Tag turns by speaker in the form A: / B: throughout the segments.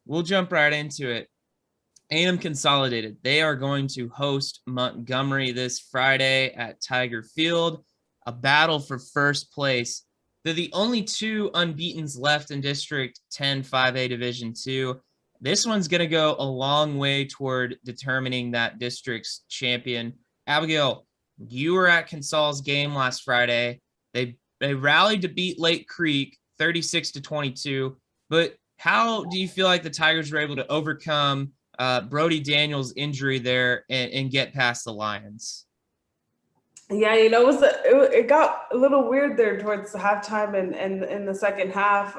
A: we'll jump right into it. A&M Consolidated, they are going to host Montgomery this Friday at Tiger Field, a battle for first place. They're the only two unbeatens left in District 10 5A Division II. This one's going to go a long way toward determining that district's champion. Abigail, you were at Consol's game last Friday. They rallied to beat Lake Creek 36-22, but how do you feel like the Tigers were able to overcome Brody Daniels' injury there and get past the Lions?
B: Yeah, it got a little weird there towards the halftime and in the second half.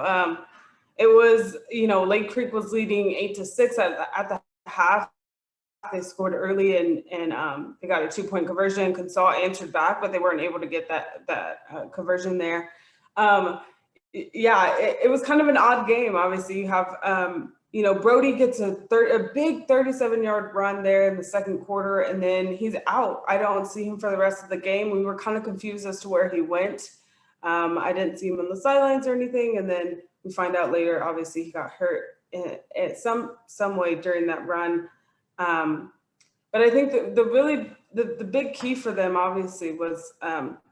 B: It was, Lake Creek was leading 8-6 at the half. They scored early and they got a 2-point conversion. Consol answered back, but they weren't able to get that conversion there. It was kind of an odd game. Obviously, you have Brody gets a big 37-yard run there in the second quarter, and then he's out. I don't see him for the rest of the game. We were kind of confused as to where he went. I didn't see him on the sidelines or anything, and then we find out later, obviously, he got hurt in some way during that run. But I think the big key for them, obviously, was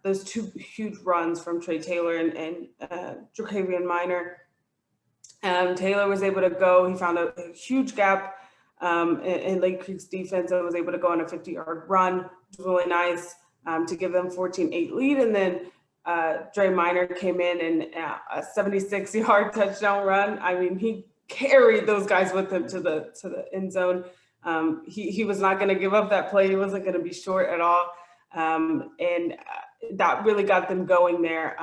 B: those two huge runs from Trey Taylor and Jacavian Minor. Taylor was able to go. He found a huge gap in Lake Creek's defense and was able to go on a 50-yard run, which was really nice to give them 14-8 lead. And then Dre Minor came in and a 76-yard touchdown run. I mean, he carried those guys with him to the end zone. He was not going to give up that play. He wasn't going to be short at all. And that really got them going there.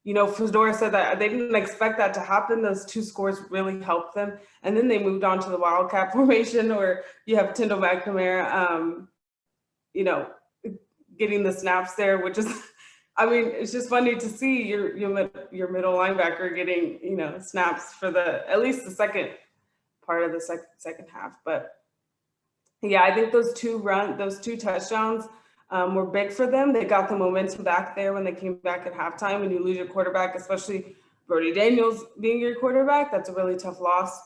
B: Fedora said that they didn't expect that to happen. Those two scores really helped them. And then they moved on to the Wildcat formation, where you have Tyndall McNamara, getting the snaps there, which is, it's just funny to see your middle linebacker getting, snaps for at least the second part of the second half. But yeah, I think those two touchdowns were big for them. They got the momentum back there when they came back at halftime. When you lose your quarterback, especially Brody Daniels being your quarterback, that's a really tough loss.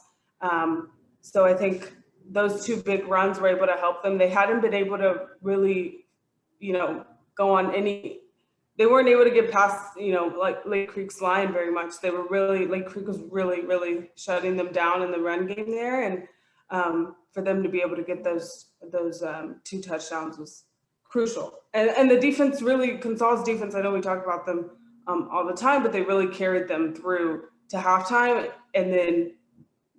B: So I think those two big runs were able to help them. They hadn't been able to really, go on they weren't able to get past, like Lake Creek's line very much. Lake Creek was really, really shutting them down in the run game there. And for them to be able to get those two touchdowns was crucial. And the defense really, Consol's defense, I know we talk about them all the time, but they really carried them through to halftime and then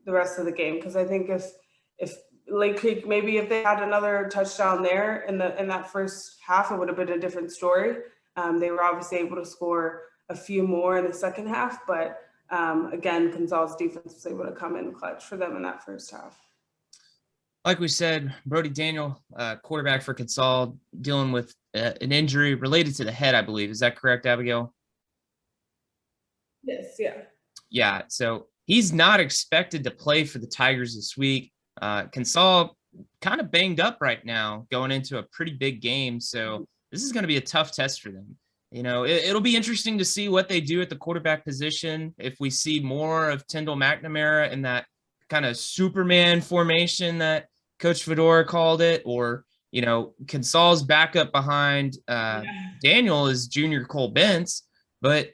B: the rest of the game. Because I think if Lake Creek, maybe if they had another touchdown there in that first half, it would have been a different story. They were obviously able to score a few more in the second half, but again, Consol's defense was able to come in clutch for them in that first half.
A: Like we said, Brody Daniel, quarterback for Consol, dealing with an injury related to the head, I believe. Is that correct, Abigail?
B: Yes, yeah.
A: Yeah, so he's not expected to play for the Tigers this week. Consol kind of banged up right now going into a pretty big game, so this is going to be a tough test for them. It'll be interesting to see what they do at the quarterback position. If we see more of Tyndall McNamara in that kind of Superman formation that Coach Fedora called it, or, Consol's backup behind Daniel is junior Cole Bentz, but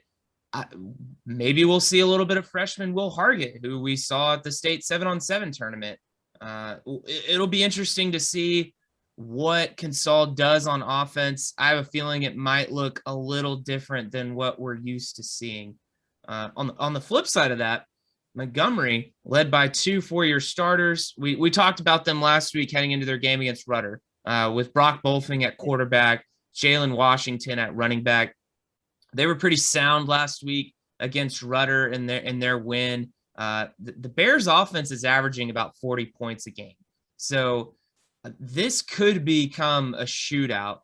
A: maybe we'll see a little bit of freshman Will Hargett, who we saw at the state 7-on-7 tournament. It'll be interesting to see what Consol does on offense. I have a feeling it might look a little different than what we're used to seeing. On the flip side of that, Montgomery, led by two four-year starters. We talked about them last week heading into their game against Rudder, with Brock Bolfing at quarterback, Jalen Washington at running back. They were pretty sound last week against Rudder in their win. The Bears' offense is averaging about 40 points a game. So this could become a shootout.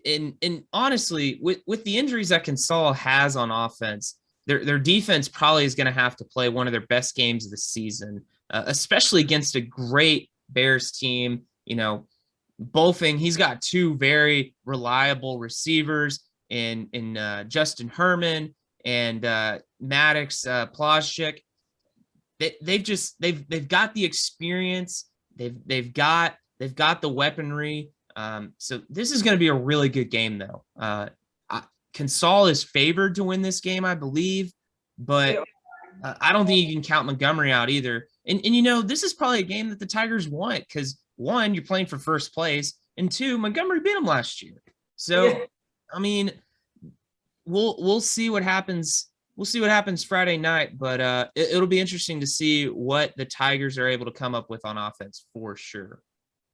A: And honestly, with the injuries that Consol has on offense, their defense probably is going to have to play one of their best games of the season, especially against a great Bears team. Bolfing, he's got two very reliable receivers in Justin Herman and Maddox Plazchik. they've got the experience. They've got the weaponry. So this is going to be a really good game, though. Consol is favored to win this game, I believe, but I don't think you can count Montgomery out either. And this is probably a game that the Tigers want because one, you're playing for first place, and two, Montgomery beat them last year. So, I mean, we'll see what happens. We'll see what happens Friday night, but it'll be interesting to see what the Tigers are able to come up with on offense for sure.